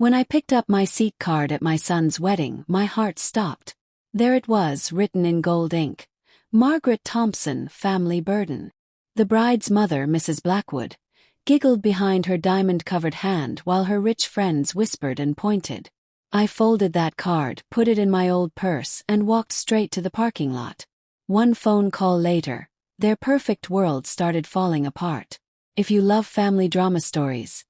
When I picked up my seat card at my son's wedding, my heart stopped. There it was, written in gold ink. Margaret Thompson, family burden. The bride's mother, Mrs. Blackwood, giggled behind her diamond-covered hand while her rich friends whispered and pointed. I folded that card, put it in my old purse, and walked straight to the parking lot. One phone call later, their perfect world started falling apart. If you love family drama stories,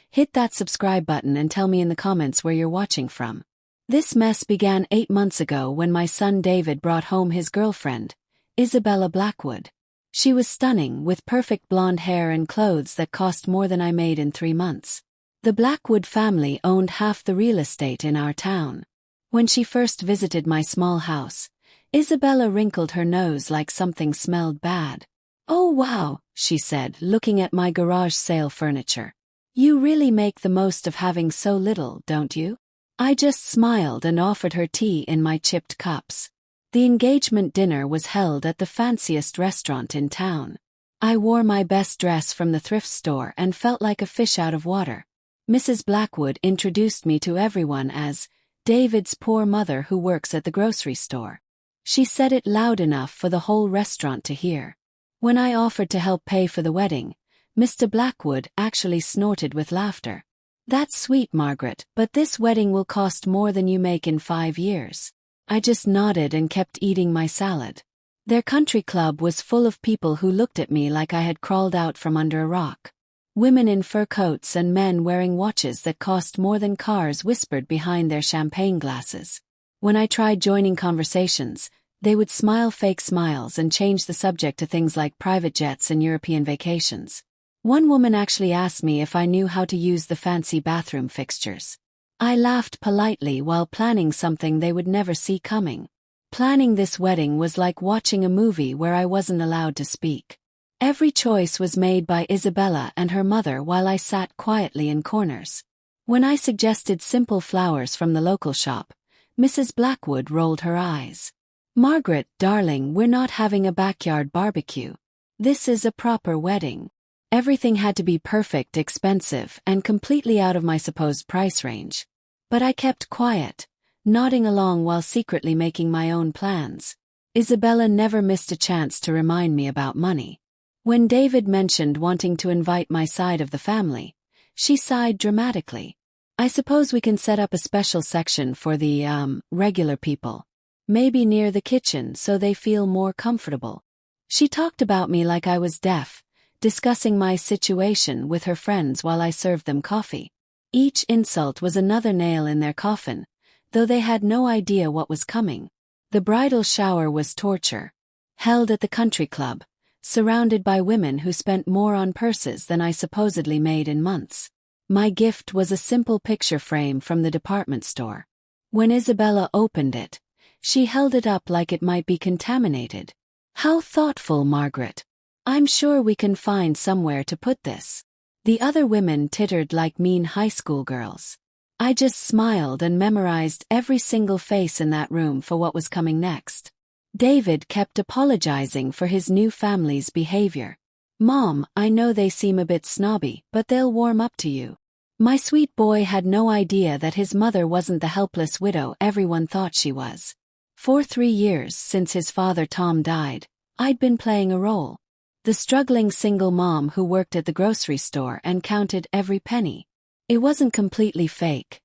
hit that subscribe button and tell me in the comments where you're watching from. This mess began 8 months ago when my son David brought home his girlfriend, Isabella Blackwood. She was stunning, with perfect blonde hair and clothes that cost more than I made in 3 months. The Blackwood family owned half the real estate in our town. When she first visited my small house, Isabella wrinkled her nose like something smelled bad. "Oh wow," she said, looking at my garage sale furniture. "You really make the most of having so little, don't you?" I just smiled and offered her tea in my chipped cups. The engagement dinner was held at the fanciest restaurant in town. I wore my best dress from the thrift store and felt like a fish out of water. Mrs. Blackwood introduced me to everyone as David's poor mother who works at the grocery store. She said it loud enough for the whole restaurant to hear. When I offered to help pay for the wedding, Mr. Blackwood actually snorted with laughter. "That's sweet, Margaret, but this wedding will cost more than you make in 5 years. I just nodded and kept eating my salad. Their country club was full of people who looked at me like I had crawled out from under a rock. Women in fur coats and men wearing watches that cost more than cars whispered behind their champagne glasses. When I tried joining conversations, they would smile fake smiles and change the subject to things like private jets and European vacations. One woman actually asked me if I knew how to use the fancy bathroom fixtures. I laughed politely while planning something they would never see coming. Planning this wedding was like watching a movie where I wasn't allowed to speak. Every choice was made by Isabella and her mother while I sat quietly in corners. When I suggested simple flowers from the local shop, Mrs. Blackwood rolled her eyes. "Margaret, darling, we're not having a backyard barbecue. This is a proper wedding." Everything had to be perfect, expensive, and completely out of my supposed price range. But I kept quiet, nodding along while secretly making my own plans. Isabella never missed a chance to remind me about money. When David mentioned wanting to invite my side of the family, she sighed dramatically. "I suppose we can set up a special section for the, regular people. Maybe near the kitchen so they feel more comfortable." She talked about me like I was deaf, discussing my situation with her friends while I served them coffee. Each insult was another nail in their coffin, though they had no idea what was coming. The bridal shower was torture. Held at the country club, surrounded by women who spent more on purses than I supposedly made in months. My gift was a simple picture frame from the department store. When Isabella opened it, she held it up like it might be contaminated. "How thoughtful, Margaret. I'm sure we can find somewhere to put this." The other women tittered like mean high school girls. I just smiled and memorized every single face in that room for what was coming next. David kept apologizing for his new family's behavior. "Mom, I know they seem a bit snobby, but they'll warm up to you." My sweet boy had no idea that his mother wasn't the helpless widow everyone thought she was. For 3 years since his father Tom died, I'd been playing a role. The struggling single mom who worked at the grocery store and counted every penny. It wasn't completely fake.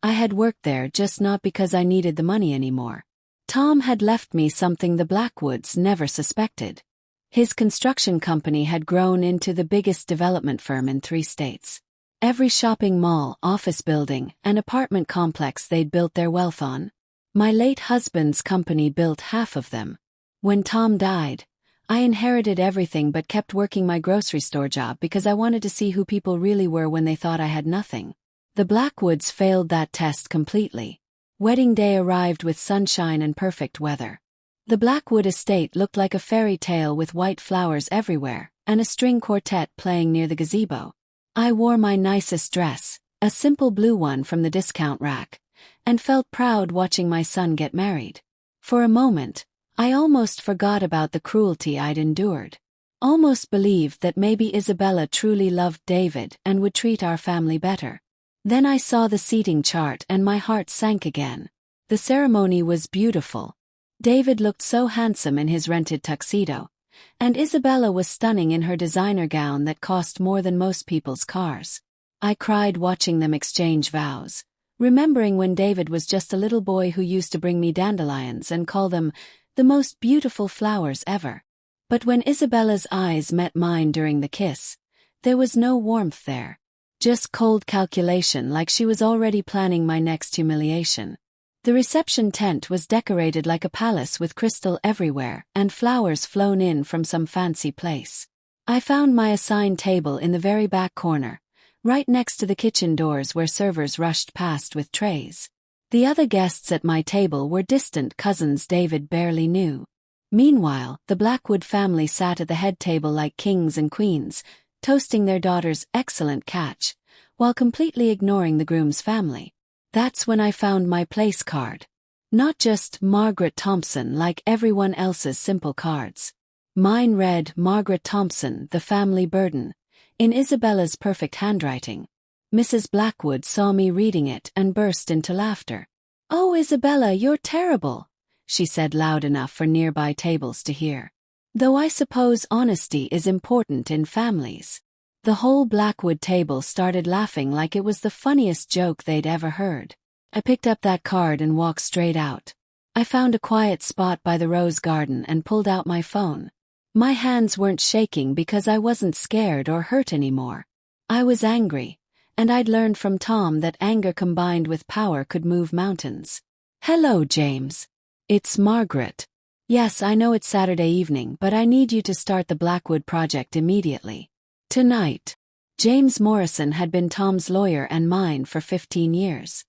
I had worked there, just not because I needed the money anymore. Tom had left me something the Blackwoods never suspected. His construction company had grown into the biggest development firm in 3 states. Every shopping mall, office building, and apartment complex they'd built their wealth on. My late husband's company built half of them. When Tom died, I inherited everything but kept working my grocery store job because I wanted to see who people really were when they thought I had nothing. The Blackwoods failed that test completely. Wedding day arrived with sunshine and perfect weather. The Blackwood estate looked like a fairy tale with white flowers everywhere, and a string quartet playing near the gazebo. I wore my nicest dress, a simple blue one from the discount rack, and felt proud watching my son get married. For a moment, I almost forgot about the cruelty I'd endured. Almost believed that maybe Isabella truly loved David and would treat our family better. Then I saw the seating chart and my heart sank again. The ceremony was beautiful. David looked so handsome in his rented tuxedo, and Isabella was stunning in her designer gown that cost more than most people's cars. I cried watching them exchange vows, remembering when David was just a little boy who used to bring me dandelions and call them the most beautiful flowers ever. But when Isabella's eyes met mine during the kiss, there was no warmth there. Just cold calculation, like she was already planning my next humiliation. The reception tent was decorated like a palace with crystal everywhere and flowers flown in from some fancy place. I found my assigned table in the very back corner, right next to the kitchen doors where servers rushed past with trays. The other guests at my table were distant cousins David barely knew. Meanwhile, the Blackwood family sat at the head table like kings and queens, toasting their daughter's excellent catch, while completely ignoring the groom's family. That's when I found my place card. Not just Margaret Thompson like everyone else's simple cards. Mine read Margaret Thompson, the family burden, in Isabella's perfect handwriting. Mrs. Blackwood saw me reading it and burst into laughter. "Oh, Isabella, you're terrible," she said loud enough for nearby tables to hear. Though I suppose honesty is important in families. The whole Blackwood table started laughing like it was the funniest joke they'd ever heard. I picked up that card and walked straight out. I found a quiet spot by the rose garden and pulled out my phone. My hands weren't shaking because I wasn't scared or hurt anymore. I was angry, and I'd learned from Tom that anger combined with power could move mountains. "Hello, James. It's Margaret. Yes, I know it's Saturday evening, but I need you to start the Blackwood project immediately. Tonight." James Morrison had been Tom's lawyer and mine for 15 years.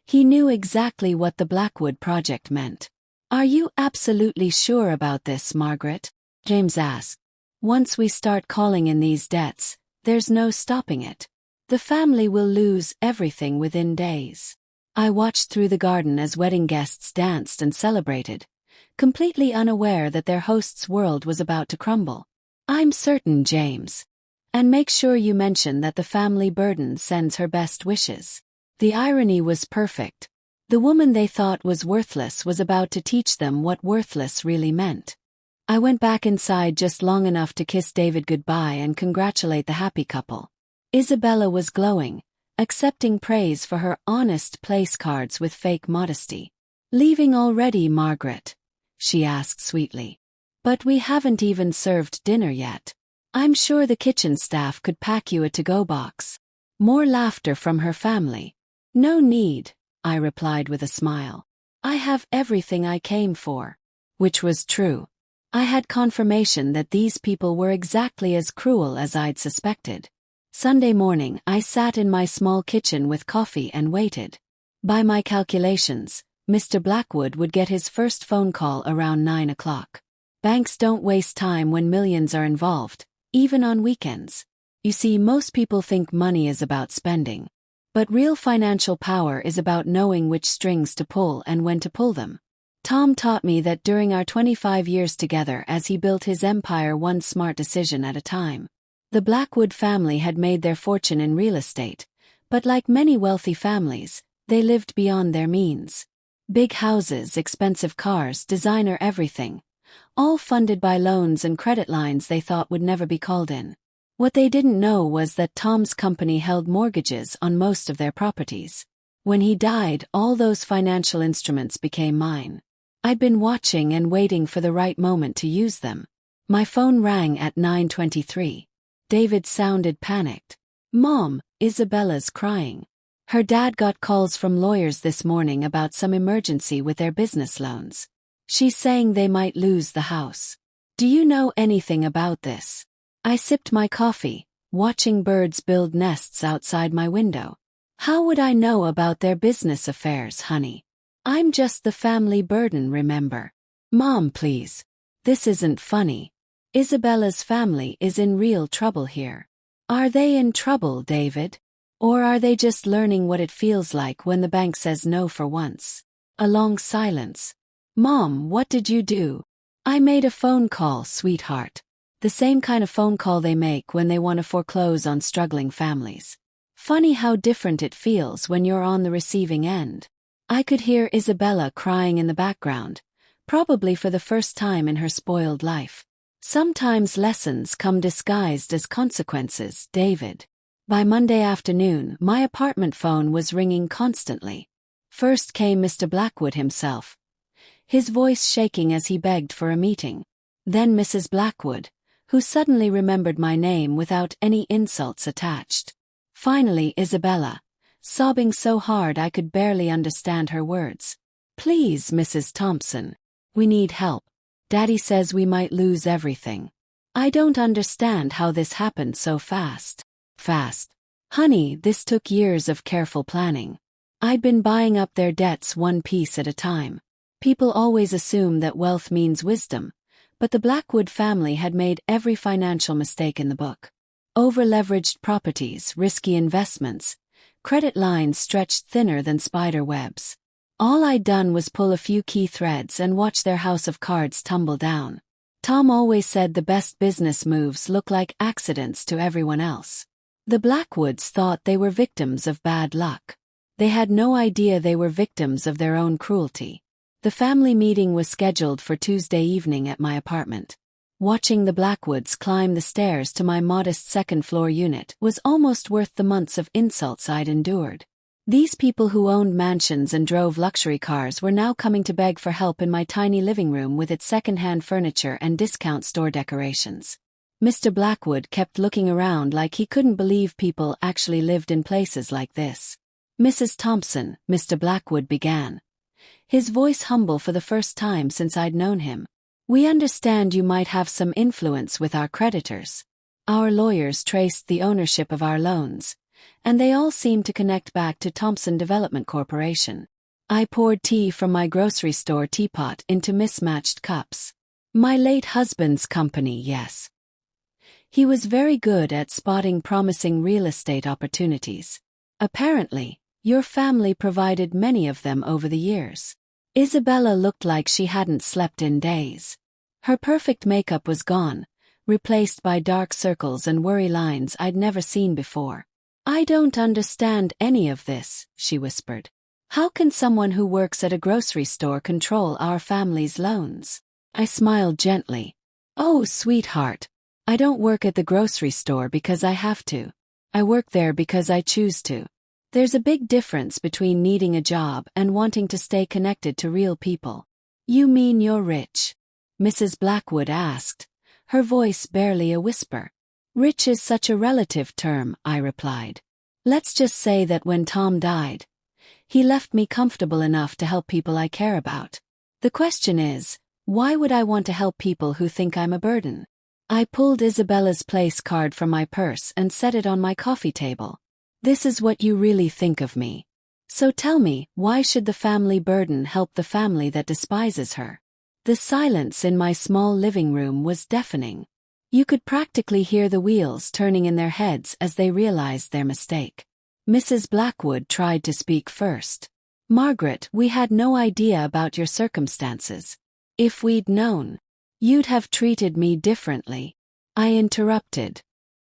He knew exactly what the Blackwood project meant. "Are you absolutely sure about this, Margaret?" James asked. "Once we start calling in these debts, there's no stopping it. The family will lose everything within days." I watched through the garden as wedding guests danced and celebrated, completely unaware that their host's world was about to crumble. "I'm certain, James. And make sure you mention that the family burden sends her best wishes." The irony was perfect. The woman they thought was worthless was about to teach them what worthless really meant. I went back inside just long enough to kiss David goodbye and congratulate the happy couple. Isabella was glowing, accepting praise for her honest place cards with fake modesty. "Leaving already, Margaret?" she asked sweetly. "But we haven't even served dinner yet. I'm sure the kitchen staff could pack you a to-go box." More laughter from her family. "No need," I replied with a smile. "I have everything I came for." Which was true. I had confirmation that these people were exactly as cruel as I'd suspected. Sunday morning, I sat in my small kitchen with coffee and waited. By my calculations, Mr. Blackwood would get his first phone call around 9 o'clock. Banks don't waste time when millions are involved, even on weekends. You see, most people think money is about spending. But real financial power is about knowing which strings to pull and when to pull them. Tom taught me that during our 25 years together as he built his empire one smart decision at a time. The Blackwood family had made their fortune in real estate, but like many wealthy families, they lived beyond their means. Big houses, expensive cars, designer everything. All funded by loans and credit lines they thought would never be called in. What they didn't know was that Tom's company held mortgages on most of their properties. When he died, all those financial instruments became mine. I'd been watching and waiting for the right moment to use them. My phone rang at 9:23. David sounded panicked. "Mom, Isabella's crying. Her dad got calls from lawyers this morning about some emergency with their business loans. She's saying they might lose the house. Do you know anything about this?" I sipped my coffee, watching birds build nests outside my window. "How would I know about their business affairs, honey? I'm just the family burden, remember?" "Mom, please. This isn't funny. Isabella's family is in real trouble here." "Are they in trouble, David? Or are they just learning what it feels like when the bank says no for once?" A long silence. "Mom, what did you do?" "I made a phone call, sweetheart. The same kind of phone call they make when they want to foreclose on struggling families. Funny how different it feels when you're on the receiving end. I could hear Isabella crying in the background, probably for the first time in her spoiled life. Sometimes lessons come disguised as consequences, David. By Monday afternoon, my apartment phone was ringing constantly. First came Mr. Blackwood himself, his voice shaking as he begged for a meeting. Then Mrs. Blackwood, who suddenly remembered my name without any insults attached. Finally Isabella, sobbing so hard I could barely understand her words. "Please, Mrs. Thompson. We need help. Daddy says we might lose everything. I don't understand how this happened so fast." Fast. Honey, this took years of careful planning. I'd been buying up their debts one piece at a time. People always assume that wealth means wisdom, but the Blackwood family had made every financial mistake in the book. Over-leveraged properties, risky investments, credit lines stretched thinner than spider webs. All I'd done was pull a few key threads and watch their house of cards tumble down. Tom always said the best business moves look like accidents to everyone else. The Blackwoods thought they were victims of bad luck. They had no idea they were victims of their own cruelty. The family meeting was scheduled for Tuesday evening at my apartment. Watching the Blackwoods climb the stairs to my modest second-floor unit was almost worth the months of insults I'd endured. These people who owned mansions and drove luxury cars were now coming to beg for help in my tiny living room with its second-hand furniture and discount store decorations. Mr. Blackwood kept looking around like he couldn't believe people actually lived in places like this. "Mrs. Thompson," Mr. Blackwood began, his voice humble for the first time since I'd known him. "We understand you might have some influence with our creditors. Our lawyers traced the ownership of our loans, and they all seem to connect back to Thompson Development Corporation." I poured tea from my grocery store teapot into mismatched cups. "My late husband's company, yes. He was very good at spotting promising real estate opportunities. Apparently, your family provided many of them over the years." Isabella looked like she hadn't slept in days. Her perfect makeup was gone, replaced by dark circles and worry lines I'd never seen before. "I don't understand any of this," she whispered. "How can someone who works at a grocery store control our family's loans?" I smiled gently. "Oh, sweetheart, I don't work at the grocery store because I have to. I work there because I choose to. There's a big difference between needing a job and wanting to stay connected to real people." "You mean you're rich?" Mrs. Blackwood asked, her voice barely a whisper. "Rich is such a relative term," I replied. "Let's just say that when Tom died, he left me comfortable enough to help people I care about. The question is, why would I want to help people who think I'm a burden?" I pulled Isabella's place card from my purse and set it on my coffee table. "This is what you really think of me. So tell me, why should the family burden help the family that despises her?" The silence in my small living room was deafening. You could practically hear the wheels turning in their heads as they realized their mistake. Mrs. Blackwood tried to speak first. "Margaret, we had no idea about your circumstances. If we'd known, you'd have treated me differently." I interrupted.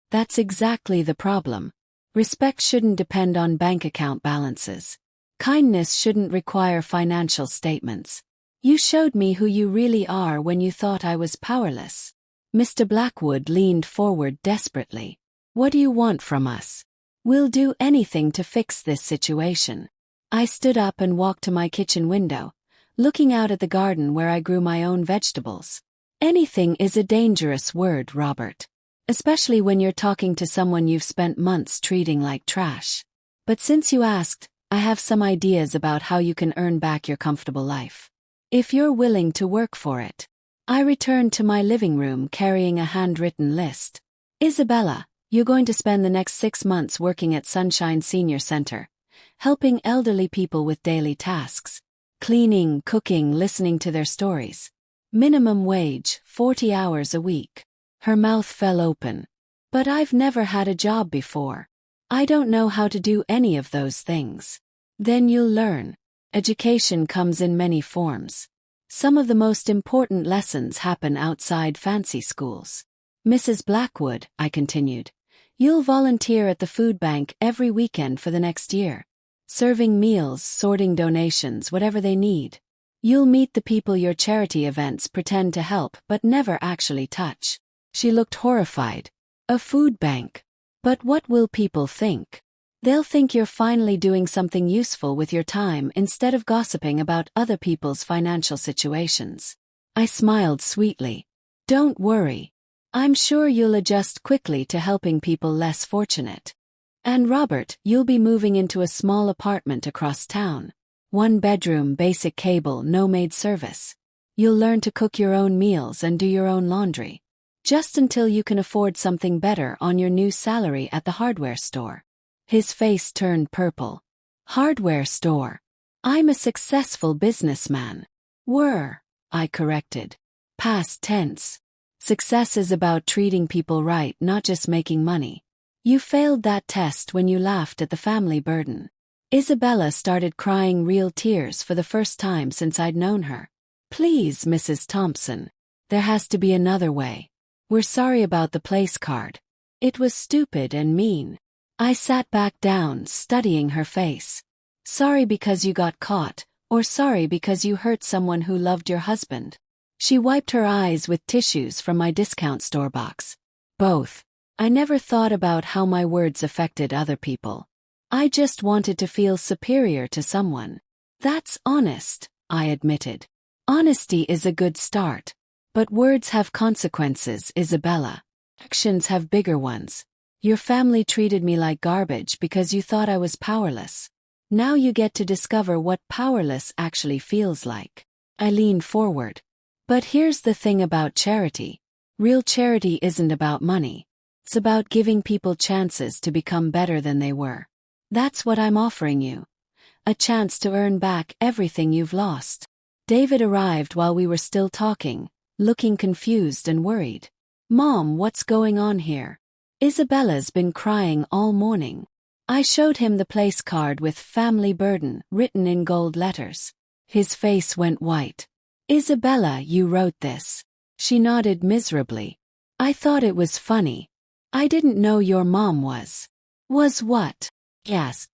"That's exactly the problem. Respect shouldn't depend on bank account balances. Kindness shouldn't require financial statements. You showed me who you really are when you thought I was powerless." Mr. Blackwood leaned forward desperately. "What do you want from us? We'll do anything to fix this situation." I stood up and walked to my kitchen window, looking out at the garden where I grew my own vegetables. "Anything is a dangerous word, Robert. Especially when you're talking to someone you've spent months treating like trash. But since you asked, I have some ideas about how you can earn back your comfortable life. If you're willing to work for it." I returned to my living room carrying a handwritten list. "Isabella, you're going to spend the next 6 months working at Sunshine Senior Center, helping elderly people with daily tasks. Cleaning, cooking, listening to their stories. Minimum wage, 40 hours a week." Her mouth fell open. "But I've never had a job before. I don't know how to do any of those things." "Then you'll learn. Education comes in many forms. Some of the most important lessons happen outside fancy schools." "Mrs. Blackwood," I continued, You'll volunteer at the food bank every weekend for the next year. Serving meals, sorting donations, whatever they need. You'll meet the people your charity events pretend to help but never actually touch. She looked horrified. A food bank. But what will people think? They'll think you're finally doing something useful with your time instead of gossiping about other people's financial situations. I smiled sweetly. Don't worry. I'm sure you'll adjust quickly to helping people less fortunate. And Robert, you'll be moving into a small apartment across town. 1 bedroom, basic cable, no maid service. You'll learn to cook your own meals and do your own laundry. Just until you can afford something better on your new salary at the hardware store. His face turned purple. Hardware store. I'm a successful businessman. Were, I corrected. Past tense. Success is about treating people right, not just making money. You failed that test when you laughed at the family burden. Isabella started crying real tears for the first time since I'd known her. Please, Mrs. Thompson. There has to be another way. We're sorry about the place card. It was stupid and mean. I sat back down, studying her face. Sorry because you got caught, or sorry because you hurt someone who loved your husband? She wiped her eyes with tissues from my discount store box. Both. I never thought about how my words affected other people. I just wanted to feel superior to someone. That's honest, I admitted. Honesty is a good start. But words have consequences, Isabella. Actions have bigger ones. Your family treated me like garbage because you thought I was powerless. Now you get to discover what powerless actually feels like. I leaned forward. But here's the thing about charity. Real charity isn't about money. It's about giving people chances to become better than they were. That's what I'm offering you. A chance to earn back everything you've lost. David arrived while we were still talking, looking confused and worried. Mom, what's going on here? Isabella's been crying all morning. I showed him the place card with family burden written in gold letters. His face went white. Isabella, you wrote this. She nodded miserably. I thought it was funny. I didn't know your mom was. Was what? Yes.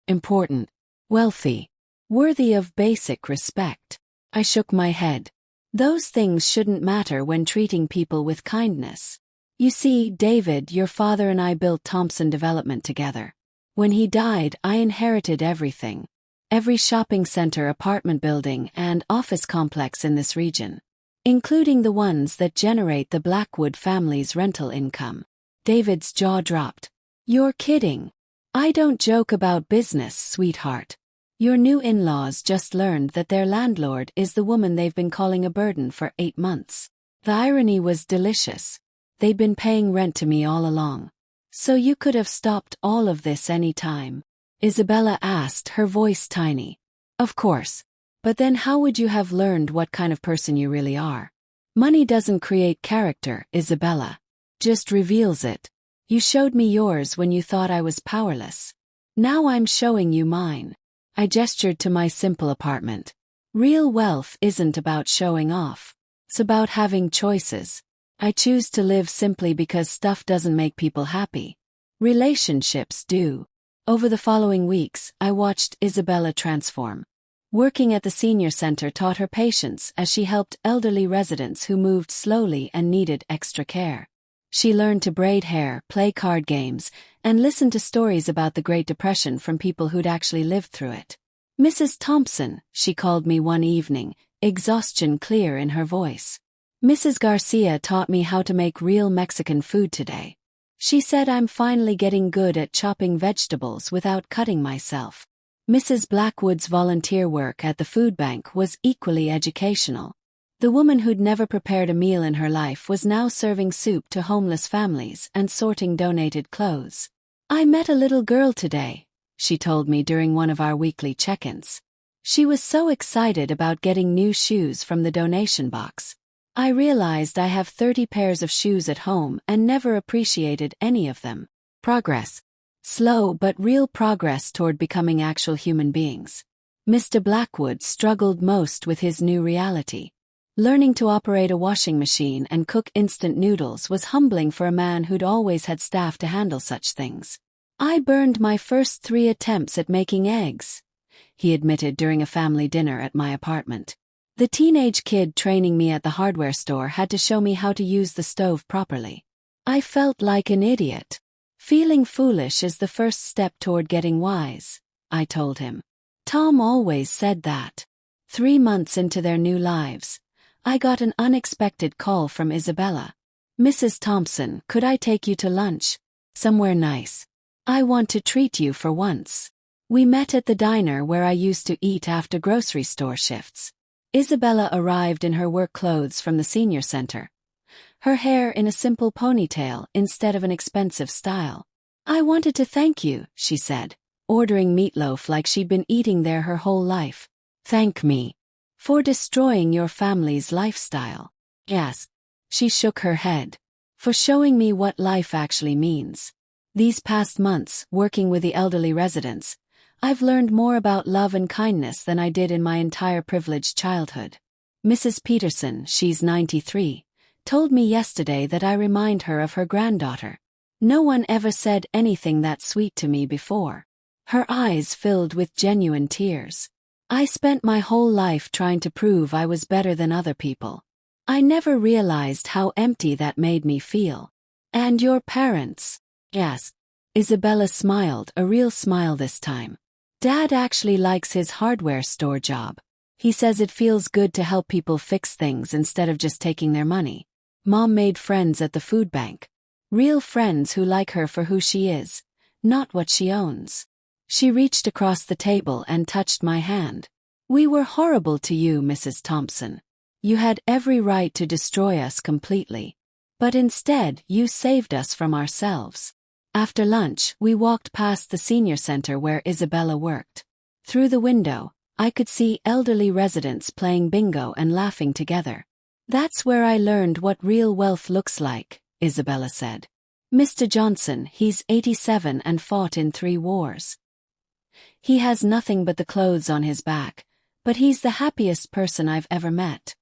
Important. Wealthy. Worthy of basic respect. I shook my head. Those things shouldn't matter when treating people with kindness. You see, David, your father and I built Thompson Development together. When he died, I inherited everything. Every shopping center, apartment building, and office complex in this region. Including the ones that generate the Blackwood family's rental income. David's jaw dropped. You're kidding. I don't joke about business, sweetheart. Your new in-laws just learned that their landlord is the woman they've been calling a burden for 8 months. The irony was delicious. They'd been paying rent to me all along. So you could have stopped all of this any time. Isabella asked, her voice tiny. Of course. But then how would you have learned what kind of person you really are? Money doesn't create character, Isabella. Just reveals it. You showed me yours when you thought I was powerless. Now I'm showing you mine. I gestured to my simple apartment. Real wealth isn't about showing off. It's about having choices. I choose to live simply because stuff doesn't make people happy. Relationships do. Over the following weeks, I watched Isabella transform. Working at the senior center taught her patience as she helped elderly residents who moved slowly and needed extra care. She learned to braid hair, play card games, and listen to stories about the Great Depression from people who'd actually lived through it. Mrs. Thompson, she called me one evening, exhaustion clear in her voice. Mrs. Garcia taught me how to make real Mexican food today. She said I'm finally getting good at chopping vegetables without cutting myself. Mrs. Blackwood's volunteer work at the food bank was equally educational. The woman who'd never prepared a meal in her life was now serving soup to homeless families and sorting donated clothes. I met a little girl today, she told me during one of our weekly check-ins. She was so excited about getting new shoes from the donation box. I realized I have 30 pairs of shoes at home and never appreciated any of them. Progress. Slow but real progress toward becoming actual human beings. Mr. Blackwood struggled most with his new reality. Learning to operate a washing machine and cook instant noodles was humbling for a man who'd always had staff to handle such things. "I burned my first 3 attempts at making eggs," he admitted during a family dinner at my apartment. "The teenage kid training me at the hardware store had to show me how to use the stove properly. I felt like an idiot." "Feeling foolish is the first step toward getting wise," I told him. Tom always said that. 3 months into their new lives, I got an unexpected call from Isabella. "Mrs. Thompson, could I take you to lunch? Somewhere nice. I want to treat you for once." We met at the diner where I used to eat after grocery store shifts. Isabella arrived in her work clothes from the senior center, her hair in a simple ponytail instead of an expensive style. "I wanted to thank you," she said, ordering meatloaf like she'd been eating there her whole life. "Thank me for destroying your family's lifestyle." "Yes." She shook her head. "For showing me what life actually means. These past months, working with the elderly residents, I've learned more about love and kindness than I did in my entire privileged childhood. Mrs. Peterson, she's 93, told me yesterday that I remind her of her granddaughter. No one ever said anything that sweet to me before." Her eyes filled with genuine tears. "I spent my whole life trying to prove I was better than other people. I never realized how empty that made me feel." "And your parents?" "Yes." Isabella smiled, a real smile this time. "Dad actually likes his hardware store job. He says it feels good to help people fix things instead of just taking their money. Mom made friends at the food bank. Real friends who like her for who she is, not what she owns." She reached across the table and touched my hand. "We were horrible to you, Mrs. Thompson. You had every right to destroy us completely. But instead, you saved us from ourselves." After lunch, we walked past the senior center where Isabella worked. Through the window, I could see elderly residents playing bingo and laughing together. "That's where I learned what real wealth looks like," Isabella said. "Mr. Johnson, he's 87 and fought in 3 wars. He has nothing but the clothes on his back, but he's the happiest person I've ever met.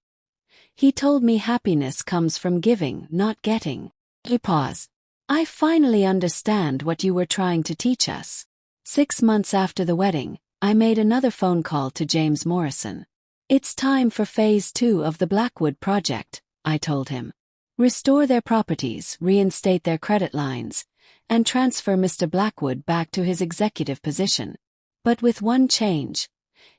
He told me happiness comes from giving, not getting." He paused. "I finally understand what you were trying to teach us." 6 months after the wedding, I made another phone call to James Morrison. "It's time for Phase 2 of the Blackwood project," I told him. "Restore their properties, reinstate their credit lines, and transfer Mr. Blackwood back to his executive position. But with one change.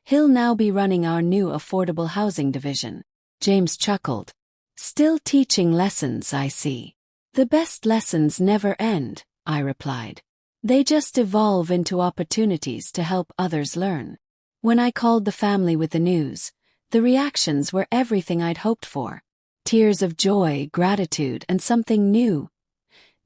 He'll now be running our new affordable housing division." James chuckled. "Still teaching lessons, I see." "The best lessons never end," I replied. "They just evolve into opportunities to help others learn." When I called the family with the news, the reactions were everything I'd hoped for. Tears of joy, gratitude, and something new.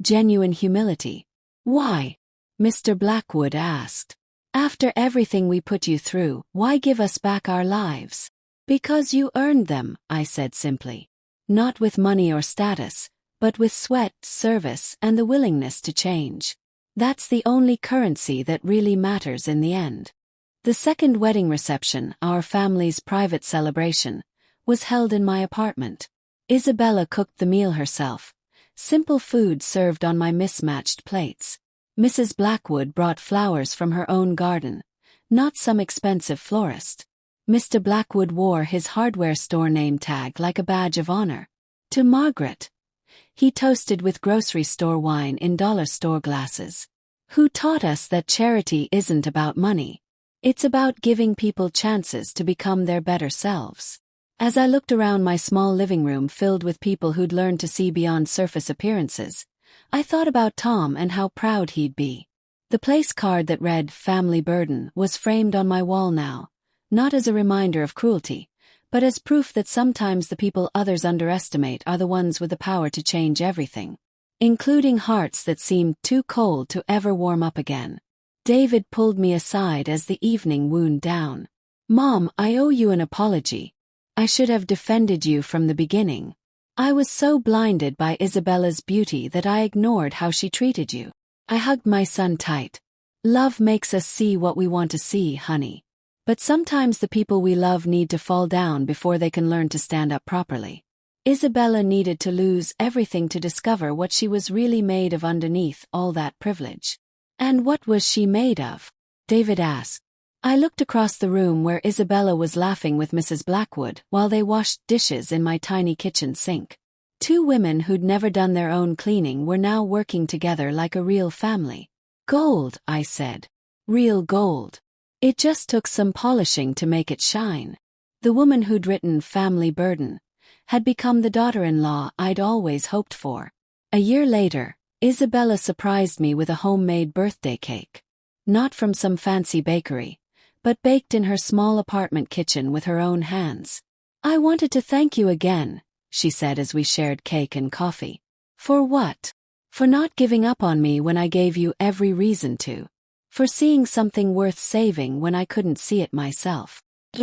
Genuine humility. "Why?" Mr. Blackwood asked. "After everything we put you through, why give us back our lives?" "Because you earned them," I said simply. "Not with money or status, but with sweat, service, and the willingness to change. That's the only currency that really matters in the end." The second wedding reception, our family's private celebration, was held in my apartment. Isabella cooked the meal herself, simple food served on my mismatched plates. Mrs. Blackwood brought flowers from her own garden, not some expensive florist. Mr. Blackwood wore his hardware store name tag like a badge of honor. To Margaret, he toasted with grocery store wine in dollar store glasses. "Who taught us that charity isn't about money. It's about giving people chances to become their better selves." As I looked around my small living room filled with people who'd learned to see beyond surface appearances, I thought about Tom and how proud he'd be. The place card that read "Family Burden" was framed on my wall now, not as a reminder of cruelty, but as proof that sometimes the people others underestimate are the ones with the power to change everything, including hearts that seemed too cold to ever warm up again. David pulled me aside as the evening wound down. "Mom, I owe you an apology. I should have defended you from the beginning. I was so blinded by Isabella's beauty that I ignored how she treated you." I hugged my son tight. "Love makes us see what we want to see, honey. But sometimes the people we love need to fall down before they can learn to stand up properly. Isabella needed to lose everything to discover what she was really made of underneath all that privilege. And what was she made of? David asked. I looked across the room where Isabella was laughing with Mrs. Blackwood while they washed dishes in my tiny kitchen sink. Two women who'd never done their own cleaning were now working together like a real family. Gold, I said. Real gold. It just took some polishing to make it shine. The woman who'd written Family Burden had become the daughter-in-law I'd always hoped for. A year later, Isabella surprised me with a homemade birthday cake. Not from some fancy bakery, but baked in her small apartment kitchen with her own hands. I wanted to thank you again, she said as we shared cake and coffee. For what? For not giving up on me when I gave you every reason to. For seeing something worth saving when I couldn't see it myself.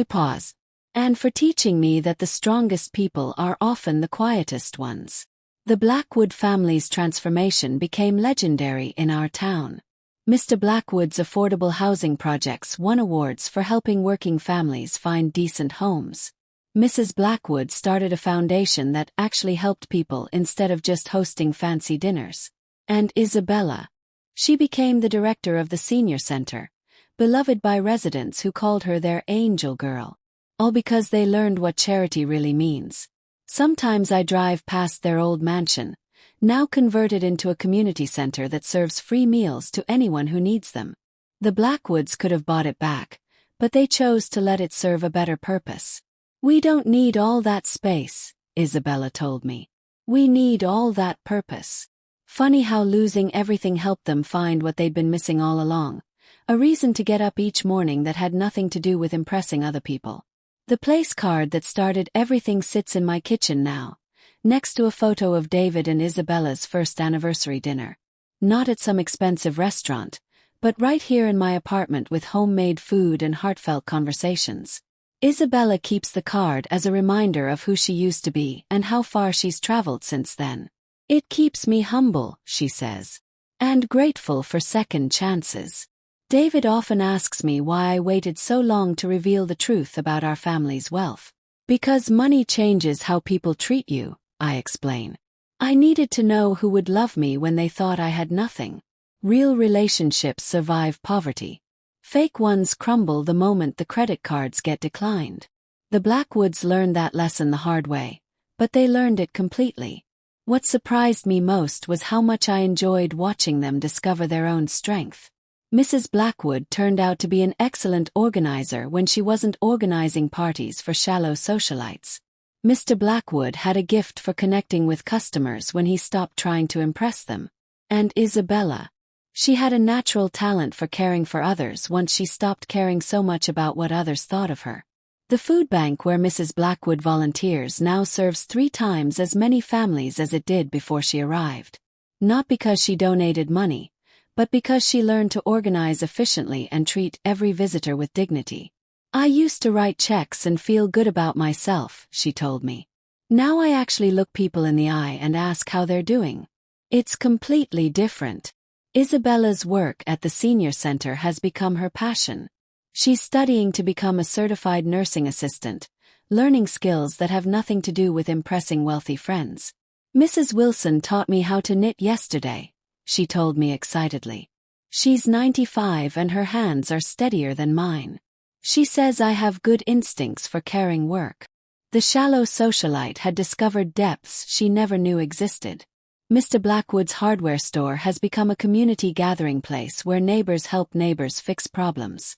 Pause. And for teaching me that the strongest people are often the quietest ones. The Blackwood family's transformation became legendary in our town. Mr. Blackwood's affordable housing projects won awards for helping working families find decent homes. Mrs. Blackwood started a foundation that actually helped people instead of just hosting fancy dinners. And Isabella. She became the director of the senior center, beloved by residents who called her their angel girl. All because they learned what charity really means. Sometimes I drive past their old mansion, now converted into a community center that serves free meals to anyone who needs them. The Blackwoods could have bought it back, but they chose to let it serve a better purpose. We don't need all that space, Isabella told me. We need all that purpose. Funny how losing everything helped them find what they'd been missing all along, a reason to get up each morning that had nothing to do with impressing other people. The place card that started everything sits in my kitchen now, next to a photo of David and Isabella's first anniversary dinner. Not at some expensive restaurant, but right here in my apartment with homemade food and heartfelt conversations. Isabella keeps the card as a reminder of who she used to be and how far she's traveled since then. It keeps me humble, she says. And grateful for second chances. David often asks me why I waited so long to reveal the truth about our family's wealth. Because money changes how people treat you, I explain. I needed to know who would love me when they thought I had nothing. Real relationships survive poverty. Fake ones crumble the moment the credit cards get declined. The Blackwoods learned that lesson the hard way, but they learned it completely. What surprised me most was how much I enjoyed watching them discover their own strength. Mrs. Blackwood turned out to be an excellent organizer when she wasn't organizing parties for shallow socialites. Mr. Blackwood had a gift for connecting with customers when he stopped trying to impress them. And Isabella. She had a natural talent for caring for others once she stopped caring so much about what others thought of her. The food bank where Mrs. Blackwood volunteers now serves 3 times as many families as it did before she arrived. Not because she donated money, but because she learned to organize efficiently and treat every visitor with dignity. I used to write checks and feel good about myself, she told me. Now I actually look people in the eye and ask how they're doing. It's completely different. Isabella's work at the senior center has become her passion. She's studying to become a certified nursing assistant, learning skills that have nothing to do with impressing wealthy friends. Mrs. Wilson taught me how to knit yesterday, she told me excitedly. She's 95 and her hands are steadier than mine. She says I have good instincts for caring work. The shallow socialite had discovered depths she never knew existed. Mr. Blackwood's hardware store has become a community gathering place where neighbors help neighbors fix problems.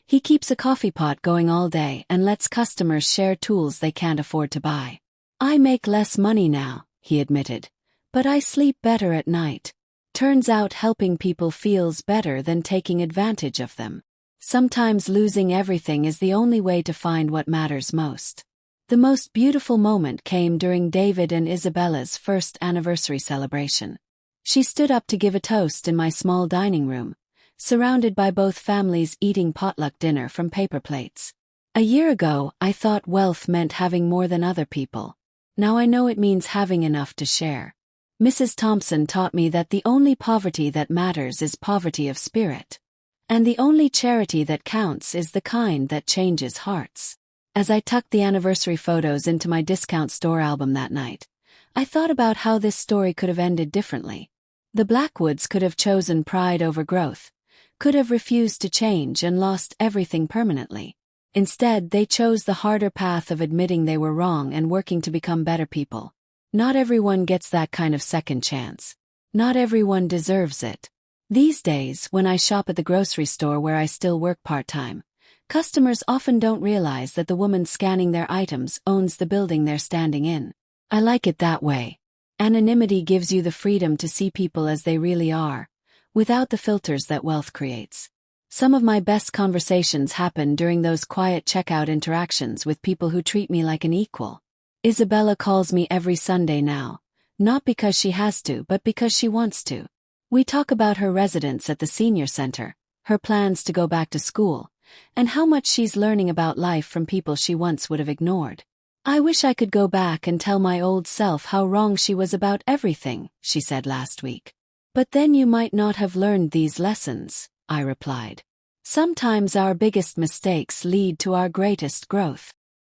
He keeps a coffee pot going all day and lets customers share tools they can't afford to buy. I make less money now, he admitted, but I sleep better at night. Turns out helping people feels better than taking advantage of them. Sometimes losing everything is the only way to find what matters most. The most beautiful moment came during David and Isabella's first anniversary celebration. She stood up to give a toast in my small dining room, surrounded by both families eating potluck dinner from paper plates. A year ago, I thought wealth meant having more than other people. Now I know it means having enough to share. Mrs. Thompson taught me that the only poverty that matters is poverty of spirit. And the only charity that counts is the kind that changes hearts. As I tucked the anniversary photos into my discount store album that night, I thought about how this story could have ended differently. The Blackwoods could have chosen pride over growth, could have refused to change and lost everything permanently. Instead, they chose the harder path of admitting they were wrong and working to become better people. Not everyone gets that kind of second chance. Not everyone deserves it. These days, when I shop at the grocery store where I still work part-time, customers often don't realize that the woman scanning their items owns the building they're standing in. I like it that way. Anonymity gives you the freedom to see people as they really are, without the filters that wealth creates. Some of my best conversations happen during those quiet checkout interactions with people who treat me like an equal. Isabella calls me every Sunday now, not because she has to but because she wants to. We talk about her residence at the senior center, her plans to go back to school, and how much she's learning about life from people she once would have ignored. I wish I could go back and tell my old self how wrong she was about everything, she said last week. But then you might not have learned these lessons, I replied. Sometimes our biggest mistakes lead to our greatest growth.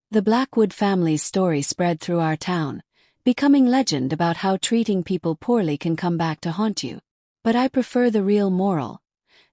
The Blackwood family's story spread through our town, becoming legend about how treating people poorly can come back to haunt you. But I prefer the real moral,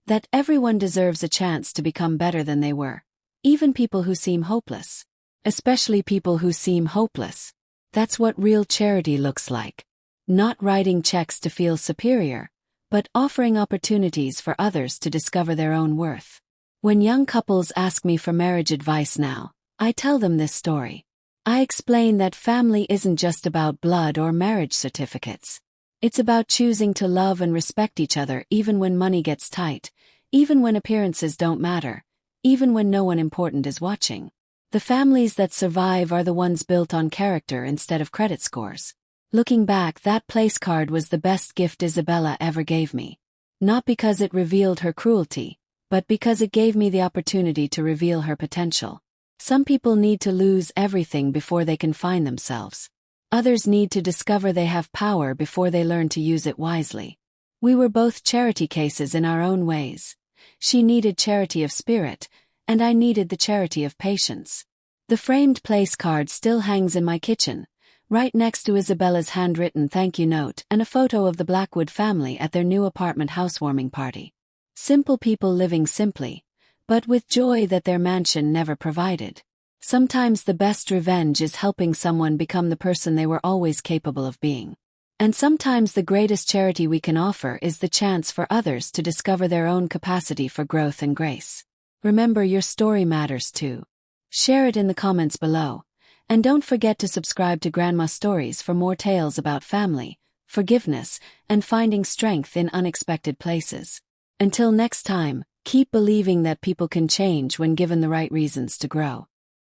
that everyone deserves a chance to become better than they were, even people who seem hopeless. Especially people who seem hopeless. That's what real charity looks like. Not writing checks to feel superior, but offering opportunities for others to discover their own worth. When young couples ask me for marriage advice now, I tell them this story. I explain that family isn't just about blood or marriage certificates. It's about choosing to love and respect each other even when money gets tight, even when appearances don't matter, even when no one important is watching. The families that survive are the ones built on character instead of credit scores. Looking back, that place card was the best gift Isabella ever gave me. Not because it revealed her cruelty, but because it gave me the opportunity to reveal her potential. Some people need to lose everything before they can find themselves. Others need to discover they have power before they learn to use it wisely. We were both charity cases in our own ways. She needed charity of spirit, and I needed the charity of patience. The framed place card still hangs in my kitchen, right next to Isabella's handwritten thank you note and a photo of the Blackwood family at their new apartment housewarming party. Simple people living simply, but with joy that their mansion never provided. Sometimes the best revenge is helping someone become the person they were always capable of being. And sometimes the greatest charity we can offer is the chance for others to discover their own capacity for growth and grace. Remember, your story matters too. Share it in the comments below, and don't forget to subscribe to Grandma Stories for more tales about family, forgiveness, and finding strength in unexpected places. Until next time, keep believing that people can change when given the right reasons to grow.